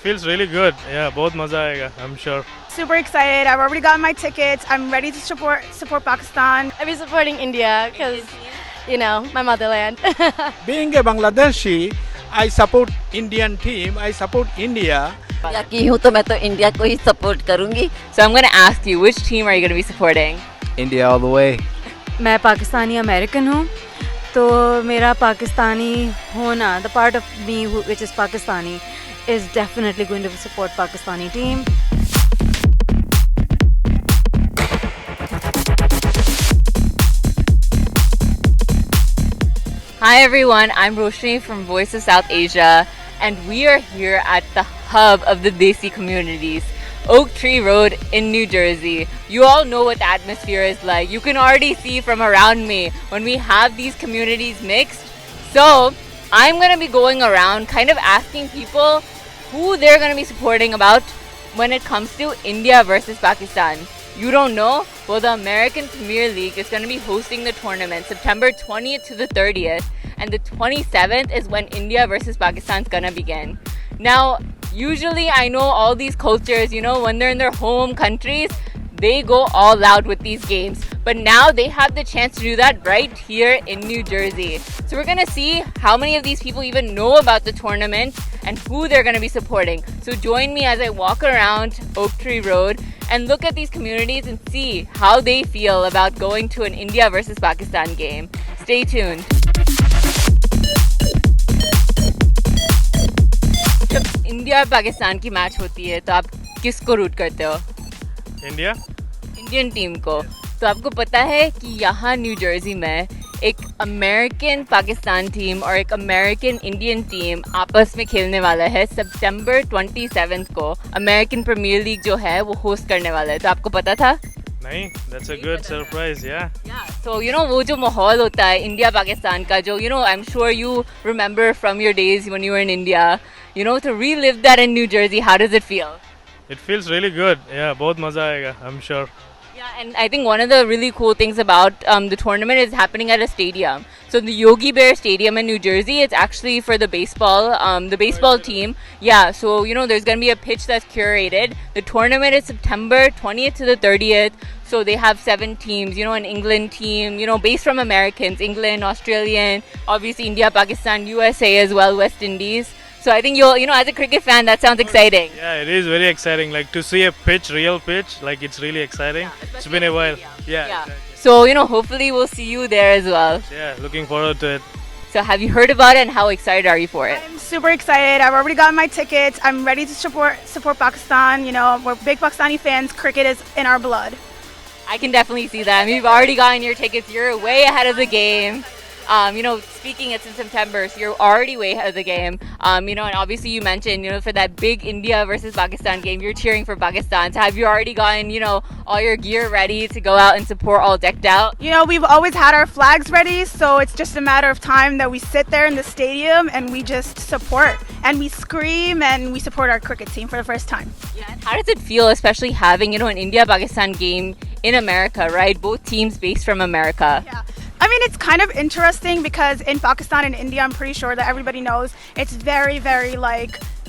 feels really good. Yeah, बहुत मजा आएगा, I'm sure. Super excited. I've already got my tickets. I'm ready to support Pakistan. I'll be supporting India because, my motherland. Being a Bangladeshi, I support Indian team. I support India. या की हूँ तो मैं तो India को ही support करूँगी. So I'm going to ask you, which team are you going to be supporting? India all the way. मैं Pakistani American हूँ, तो मेरा पाकिस्तानी होना, the part of me which is Pakistani, is definitely going to support Pakistani team. Hi everyone, I'm Roshni from VOSA South Asia, and we are here at the hub of the Desi communities, Oak Tree Road in New Jersey. You all know what the atmosphere is like. You can already see from around me when we have these communities mixed. So I'm going to be going around kind of asking people who they're going to be supporting about when it comes to India versus Pakistan. You don't know? Well, the American Premier League is going to be hosting the tournament September 20th to the 30th, and the 27th is when India versus Pakistan is going to begin. Now, usually I know all these cultures, when they're in their home countries, they go all out with these games. But now they have the chance to do that right here in New Jersey. So we're going to see how many of these people even know about the tournament and who they're going to be supporting. So join me as I walk around Oak Tree Road and look at these communities and see how they feel about going to an India versus Pakistan game. Stay tuned. जब India और पाकिस्तान की match होती है तो आप किसको root करते हो? India? इंडियन टीम को. तो आपको पता है कि यहाँ न्यू जर्सी में एक अमेरिकन पाकिस्तान टीम और एक अमेरिकन इंडियन टीम आपस में खेलने वाला है. सितंबर 27 को अमेरिकन प्रीमियर लीग जो है वो होस्ट करने वाला है. तो आपको पता था? नहीं, that's a good surprise, yeah. So वो जो माहौल होता है इंडिया पाकिस्तान का, जो I'm sure you remember from your days when you were in India, to relive that in New Jersey, how does it feel? It feels really good. Yeah, बहुत मजा आएगा, I'm sure. Yeah, and I think one of the really cool things about the tournament is happening at a stadium. So the Yogi Bear Stadium in New Jersey, it's actually for the baseball team. Yeah, so there's going to be a pitch that's curated. The tournament is September 20th to the 30th. So they have 7 teams, an England team, based from Americans, England, Australian, obviously India, Pakistan, USA as well, West Indies. So I think you'll, as a cricket fan, that sounds exciting. Yeah, it is very exciting. Like to see a real pitch, like it's really exciting. Yeah, it's been a while. Yeah. Exactly. So, hopefully we'll see you there as well. Yeah, looking forward to it. So have you heard about it and how excited are you for it? I'm super excited. I've already got my tickets. I'm ready to support Pakistan. We're big Pakistani fans. Cricket is in our blood. I can definitely see that. I mean, you've already gotten your tickets. You're way ahead of the game. Speaking, it's in September, so you're already way ahead of the game. And obviously you mentioned, for that big India versus Pakistan game, you're cheering for Pakistan. So have you already gotten, all your gear ready to go out and support, all decked out? We've always had our flags ready, so it's just a matter of time that we sit there in the stadium and we just support and we scream and we support our cricket team for the first time. Yeah. How does it feel, especially having, an India-Pakistan game in America, right? Both teams based from America. Yeah. I mean, it's kind of interesting because in Pakistan and India, I'm pretty sure that everybody knows it's very, very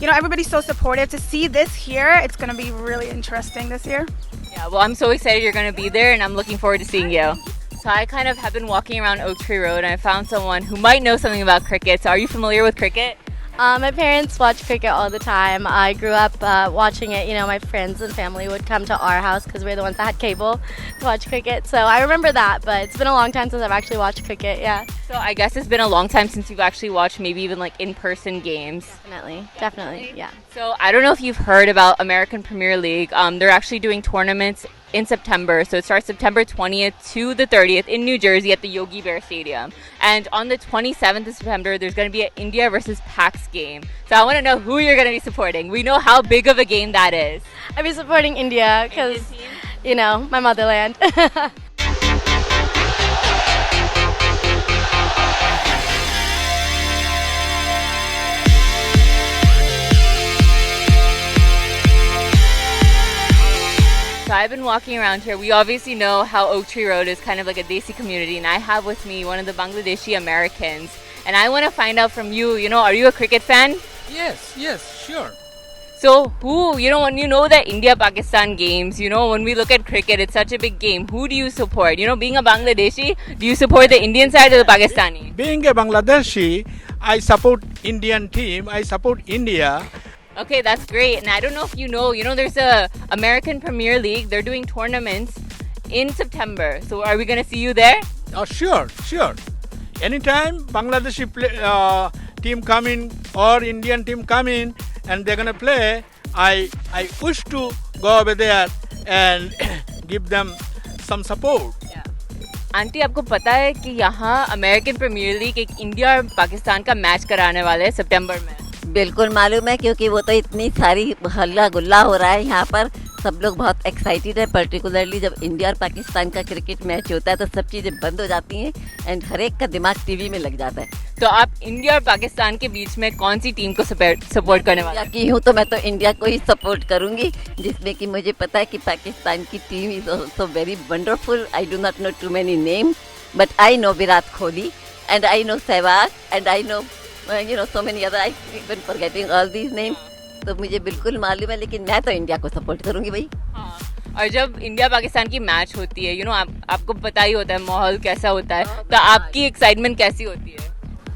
everybody's so supportive. To see this here, it's going to be really interesting this year. Yeah, well, I'm so excited you're going to be there and I'm looking forward to seeing you. So I kind of have been walking around Oak Tree Road and I found someone who might know something about cricket. So are you familiar with cricket? My parents watch cricket all the time. I grew up watching it. My friends and family would come to our house because we're the ones that had cable to watch cricket. So I remember that, but it's been a long time since I've actually watched cricket, yeah. So I guess it's been a long time since you've actually watched maybe even in-person games. Definitely, yeah. So I don't know if you've heard about American Premier League. They're actually doing tournaments in September. So it starts September 20th to the 30th in New Jersey at the Yogi Bear Stadium. And on the 27th of September, there's going to be an India versus Pax game. So I want to know who you're going to be supporting. We know how big of a game that is. I'll be supporting India because, my motherland. So I've been walking around here. We obviously know how Oak Tree Road is kind of like a Desi community, and I have with me one of the Bangladeshi Americans. And I want to find out from you, are you a cricket fan? Yes, sure. So who, when you know that India-Pakistan games, when we look at cricket, it's such a big game. Who do you support? Being a Bangladeshi, do you support the Indian side or the Pakistani? Being a Bangladeshi, I support Indian team. I support India. Okay, that's great. And I don't know if you know, there's a American Premier League. They're doing tournaments in September. So are we going to see you there? Oh, sure. Anytime Bangladeshi team come in or Indian team come in and they're gonna play, I wish to go over there and give them some support. Aunty आपको पता है कि यहाँ American Premier league एक India और पाकिस्तान का match कराने वाले हैं सितंबर में? बिल्कुल मालूम है, क्योंकि वो तो इतनी सारी हल्ला गुल्ला हो रहा है यहाँ पर, सब लोग बहुत एक्साइटेड है। पर्टिकुलरली जब इंडिया और पाकिस्तान का क्रिकेट मैच होता है तो सब चीज़ें बंद हो जाती हैं एंड हर एक का दिमाग टीवी में लग जाता है। तो आप इंडिया और पाकिस्तान के बीच में कौन सी टीम को सपोर्ट करने वाले हैं? की हूँ तो मैं तो इंडिया को ही सपोर्ट करूँगी, जिसमें कि मुझे पता है कि पाकिस्तान की team is also very wonderful. I do not know too many name, but I know Virat Kohli and I know Sehwag and I know so many other, I even forgetting all these names. तो मुझे बिल्कुल मालूम है, लेकिन मैं तो इंडिया को support करूँगी भाई। और जब इंडिया पाकिस्तान की मैच होती है, आपको पता ही होता है माहौल कैसा होता है, तो आपकी एक्साइटमेंट कैसी होती है?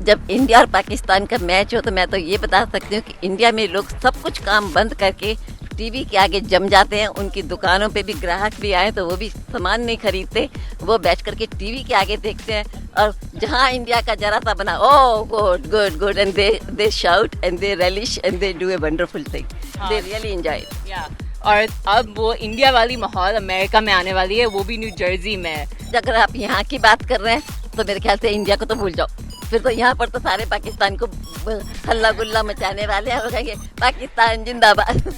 जब इंडिया और पाकिस्तान का मैच हो तो मैं तो ये बता सकती हूँ कि इंडिया में लोग सब कुछ काम बंद करके टीवी के आगे जम जाते हैं। उनकी दुकानों पे भी ग्राहक भी आए तो वो भी सामान नहीं खरीदते, वो बैठ करके टीवी के आगे देखते हैं। और जहाँ इंडिया का जरा सा बना, oh good good good, and they shout and they relish and they do a wonderful thing, they really enjoy it. और अब वो इंडिया वाली माहौल अमेरिका में आने वाली है, वो भी न्यू जर्सी में। अगर आप यहाँ की बात कर रहे हैं तो मेरे ख्याल से इंडिया को तो भूल जाओ, फिर तो यहाँ पर तो सारे पाकिस्तान को हल्ला गुल्ला मचाने वाले हैं, कहेंगे पाकिस्तान जिंदाबाद।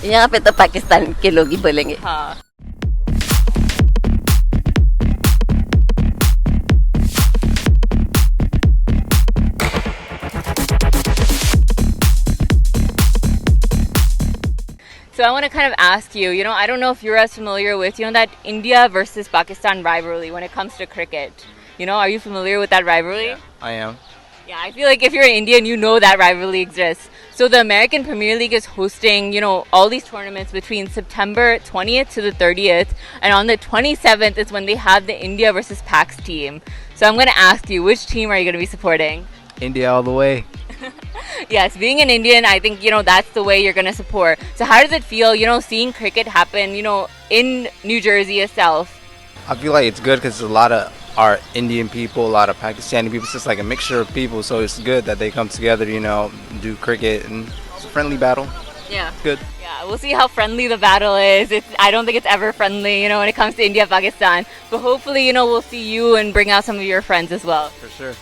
यहाँ पे तो पाकिस्तान के लोग ही बोलेंगे। हाँ। So I want to kind of ask you, I don't know if you're as familiar with, that India versus Pakistan rivalry when it comes to cricket. Are you familiar with that rivalry? Yeah, I am. Yeah, I feel like if you're an Indian, you know that rivalry exists. So the American Premier League is hosting, all these tournaments between September 20th to the 30th. And on the 27th is when they have the India versus Pax team. So I'm going to ask you, which team are you going to be supporting? India all the way. Yes, being an Indian, I think, that's the way you're going to support. So how does it feel, seeing cricket happen, in New Jersey itself? I feel like it's good because a lot of our Indian people, a lot of Pakistani people, it's just like a mixture of people. So it's good that they come together, do cricket, and it's a friendly battle. Yeah. It's good. Yeah, we'll see how friendly the battle is. I don't think it's ever friendly, when it comes to India-Pakistan. But hopefully, we'll see you and bring out some of your friends as well. For sure.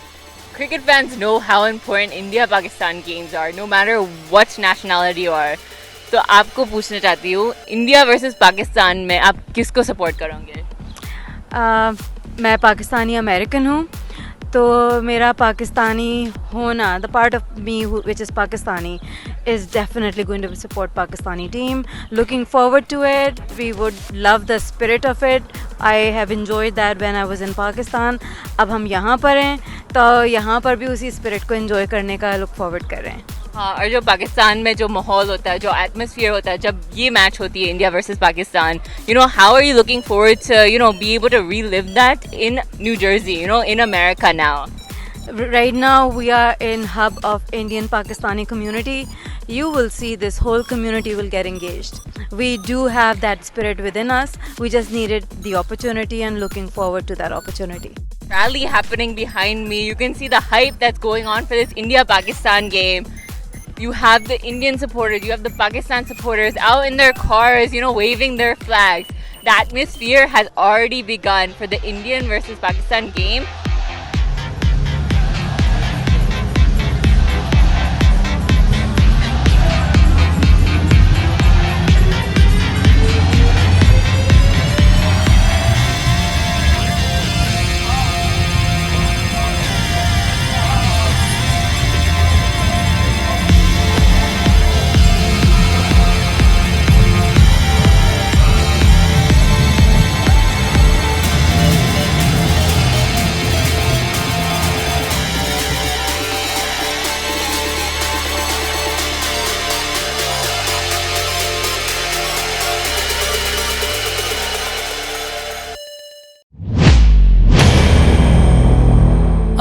Cricket fans know how important India-Pakistan games are, no matter what nationality you are. तो आपको पूछना चाहती हूँ, India versus Pakistan में आप किसको support करोगे? मैं पाकिस्तानी अमेरिकन हूँ, तो मेरा पाकिस्तानी होना, the part of me which is Pakistani is definitely going to support Pakistani team. Looking forward to it. We would love the spirit of it. I have enjoyed that when I was in Pakistan. अब हम यहाँ पर हैं तो यहाँ पर भी उसी spirit को enjoy करने का look forward कर रहे हैं। हाँ, और जो पाकिस्तान में जो माहौल होता है, जो एटमॉस्फेयर होता है, जब ये मैच होती है India versus Pakistan, how are you looking forward to be able to relive that in New Jersey, in America now? Right now we are in hub of Indian Pakistani community. You will see this whole community will get engaged. We do have that spirit within us. We just needed the opportunity and looking forward to that opportunity. Rally happening behind me. You can see the hype that's going on for this India-Pakistan game. You have the Indian supporters, you have the Pakistan supporters out in their cars, waving their flags. The atmosphere has already begun for the Indian versus Pakistan game.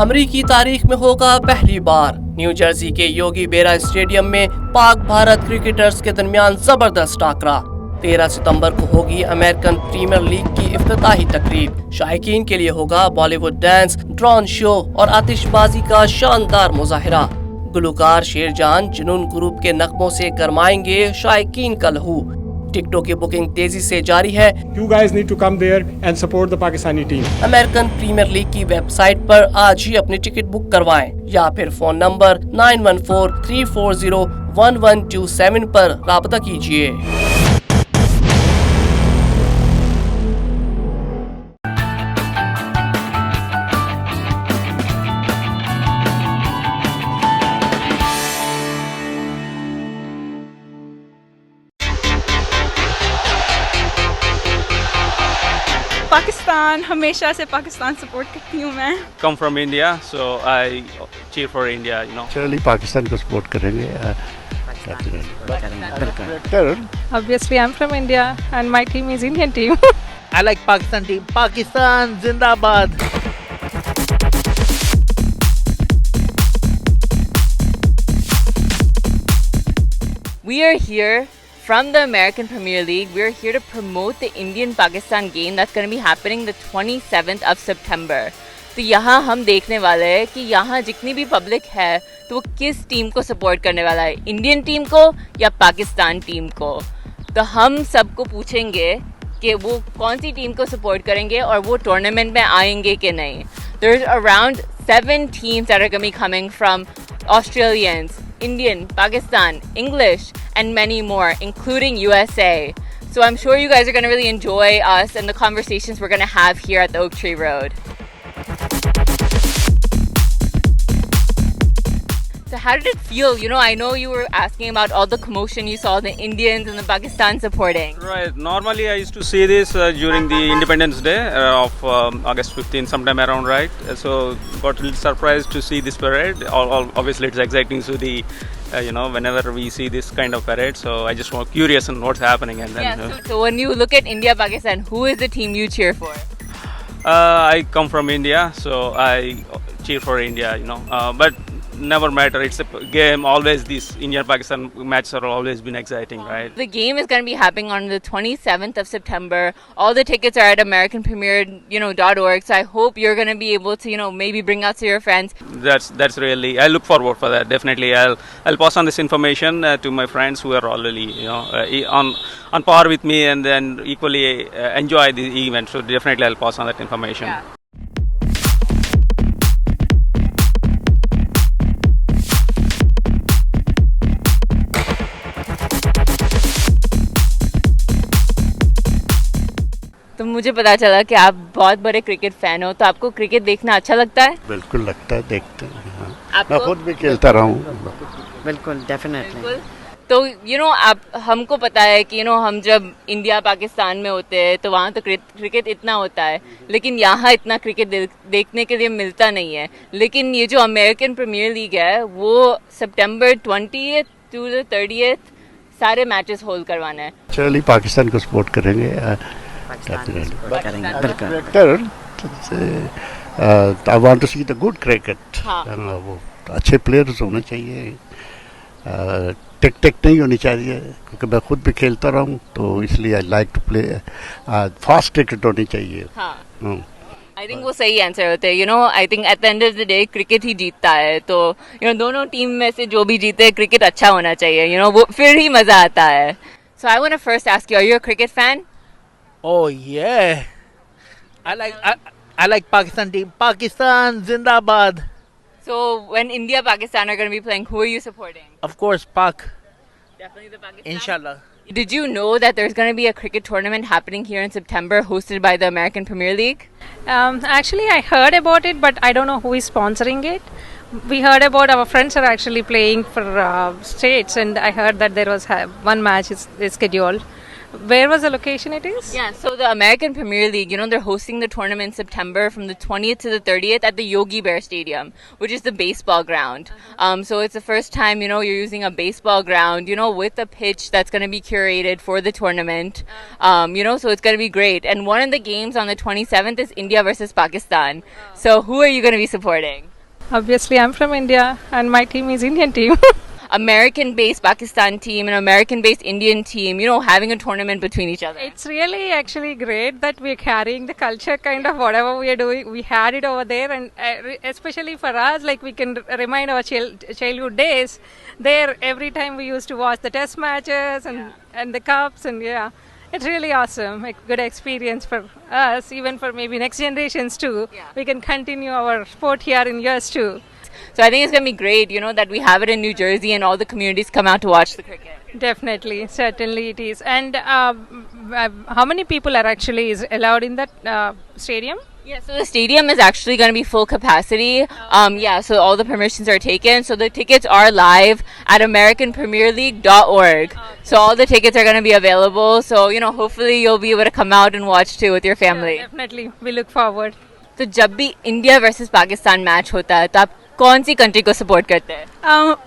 अमरीकी तारीख में होगा पहली बार new Jersey के योगी बेरा stadium में Pak Bharat cricketers के दरमियान जबरदस्त टाकरा। 13 सितंबर को होगी अमेरिकन प्रीमियर लीग की इफ्तिताही तकरीब। शायकीन के लिए होगा बॉलीवुड डांस, ड्रोन शो और आतिशबाजी का शानदार मुजाहिरा। गुलकार शेरजान जुनून ग्रुप के नगमों से गरमाएंगे शायकीन का लहू। टिकटों की बुकिंग तेजी से जारी है। You guys need to come there and support the Pakistani team. American Premier League की वेबसाइट पर आज ही अपनी टिकट बुक करवाएं या फिर फोन नंबर 9143401127 पर राब्ता कीजिए। पाकिस्तान, हमेशा से पाकिस्तान सपोर्ट करती हूँ मैं। Come from India, so I cheer for India, you know. Surely Pakistan को सपोर्ट करेंगे। Obviously I'm from India and my team is Indian team. I like Pakistan team. Pakistan Zindabad. We are here from the American Premier League. We're here to promote the Indian-Pakistan game that's going to be happening the 27th of September. तो यहाँ हम देखने वाले हैं कि यहाँ जितनी भी पब्लिक है तो वो किस टीम को सपोर्ट करने वाला है, इंडियन टीम को या पाकिस्तान टीम को। तो हम सबको पूछेंगे कि वो कौन सी टीम को सपोर्ट करेंगे और वो टूर्नामेंट में आएंगे कि नहीं। There's around 7 teams that are going to be coming from Australians, Indian, Pakistan, English, and many more, including USA. So I'm sure you guys are going to really enjoy us and the conversations we're going to have here at the Oak Tree Road. So how did it feel? You know, I know you were asking about all the commotion you saw, the Indians and the Pakistan supporting. Right. Normally I used to see this during the Independence Day of August 15, sometime around, right? So got a little surprised to see this parade. Obviously it's exciting to the, you know, whenever we see this kind of parade. So I just was curious on what's happening. And then, So when you look at India-Pakistan, who is the team you cheer for? I come from India, so I cheer for India, you know. But never matter, it's a game. Always these India-Pakistan matches are always been exciting, right? The game is going to be happening on the 27th of September. All the tickets are at americanpremier.org. So I hope you're going to be able to, maybe bring out to your friends. That's really, I look forward for that. Definitely, I'll pass on this information to my friends who are already, on par with me and then equally enjoy the event. So definitely, I'll pass on that information. Yeah. तो मुझे पता चला कि आप बहुत बड़े cricket fan हो, तो आपको क्रिकेट देखना अच्छा लगता है? बिल्कुल लगता है, देखते हैं। मैं खुद भी खेलता रहा हूँ। बिल्कुल, डेफिनेटली। तो आप हमको पता है कि हम जब इंडिया पाकिस्तान में होते हैं तो वहाँ तो क्रिकेट इतना होता है, लेकिन यहाँ इतना क्रिकेट देखने के लिए मिलता नहीं है। लेकिन ये जो अमेरिकन प्रीमियर लीग है वो सितंबर 20th to the 30th सारे मैचेस होल्ड करवाना है। चलिए पाकिस्तान को सपोर्ट करेंगे। I want to see the good cricket. वो अच्छे प्लेयर्स होने चाहिए, टिक नहीं होनी चाहिए, क्योंकि मैं खुद भी खेलता रहा हूँ, तो इसलिए I like to play fast cricket होनी चाहिए। आई थिंक वो सही आंसर होते हैं। I think at the end of the day cricket ही जीतता है, तो दोनों टीम में से जो भी जीते क्रिकेट अच्छा होना चाहिए, वो फिर ही मजा आता है। So I want to first ask you, are you a cricket fan? Oh yeah, I like Pakistan team. Pakistan Zindabad. So when India Pakistan are going to be playing, who are you supporting? Of course, Pak. Definitely the Pakistan. Inshallah. Did you know that there's going to be a cricket tournament happening here in September, hosted by the American Premier League? Actually, I heard about it, but I don't know who is sponsoring it. We heard about our friends are actually playing for states, and I heard that there was one match is scheduled. Where was the location it is? Yeah, so the American Premier League, they're hosting the tournament in September from the 20th to the 30th at the Yogi Bear Stadium, which is the baseball ground. So it's the first time, you're using a baseball ground, with a pitch that's going to be curated for the tournament. So it's going to be great. And one of the games on the 27th is India versus Pakistan. So who are you going to be supporting? Obviously, I'm from India, and my team is Indian team. American-based Pakistan team and American-based Indian team, you know, having a tournament between each other. It's really actually great that we're carrying the culture, kind of whatever we are doing. We had it over there, and especially for us, like we can remind our childhood days. There, every time we used to watch the test matches and the cups, and yeah, it's really awesome. A good experience for us, even for maybe next generations too. Yeah. We can continue our sport here in years too. So I think it's going to be great, you know, that we have it in New Jersey and all the communities come out to watch the cricket. Definitely, certainly it is. And how many people are actually allowed in that stadium? Yeah, so the stadium is actually going to be full capacity. Yeah, so all the permissions are taken. So the tickets are live at AmericanPremierLeague.org. So all the tickets are going to be available. So, you know, hopefully you'll be able to come out and watch too with your family. Yeah, definitely, we look forward. तो जब भी India versus Pakistan match होता है तो आप कौन सी country को support करते हैं?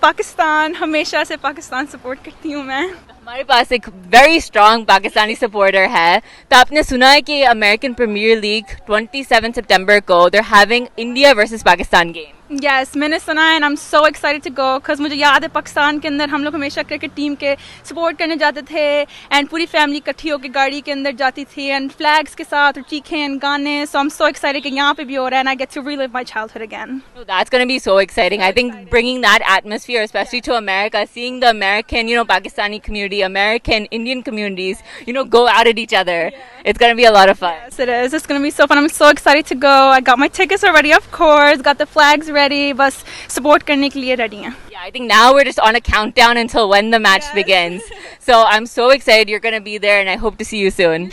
पाकिस्तान, हमेशा से पाकिस्तान सपोर्ट करती हूँ मैं. हमारे पास एक वेरी स्ट्रॉन्ग पाकिस्तानी सपोर्टर है. तो आपने सुना है कि अमेरिकन प्रीमियर लीग 27 सितंबर को they're having India versus Pakistan game. Yes, मैंने सुना है and I'm so excited to go because मुझे याद है पाकिस्तान के अंदर हम लोग हमेशा क्रिकेट टीम के सपोर्ट करने जाते थे and पूरी फैमिली इकट्ठी होकर गाड़ी के अंदर जाती थी and flags के साथ और चीखें गाने. So I'm so excited कि यहाँ पे भी हो रहा है and I get to relive my childhood again. So that's going to be so exciting. I think bringing that atmosphere, especially to America, seeing the American, you know, Pakistani community, American, Indian communities, you know, go out at each other. It's going to be a lot of fun. Yes, it is. It's going to be so fun. I'm so excited to go. I got my tickets already, of course. Got the flags ready. बस support करने के लिए ready हैं. Yeah, I think now we're just on a countdown until when the match begins. So I'm so excited you're going to be there and I hope to see you soon.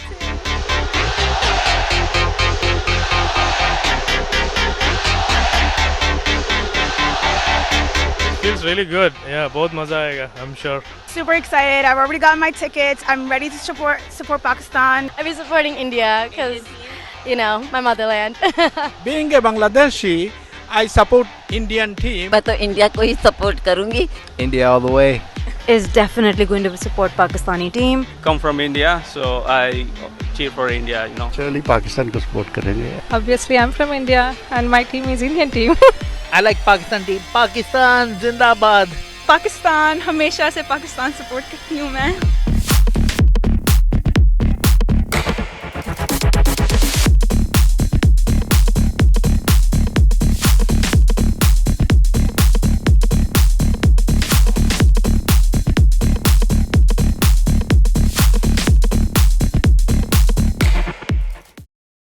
Feels really good. Yeah, बहुत मजा आएगा, I'm sure. Super excited. I've already got my tickets. I'm ready to support Pakistan. I'll be supporting India because, you know, my motherland. Being a Bangladeshi, I support Indian team. मैं तो India को ही support करूंगी. India all the way. Is definitely going to support Pakistani team. Come from India, so I cheer for India, you know. चलिए पाकिस्तान को support करेंगे. Obviously, I'm from India and my team is Indian team. I like Pakistan team. Pakistan Zindabad. Pakistan, हमेशा से Pakistan support करती हूँ मैं.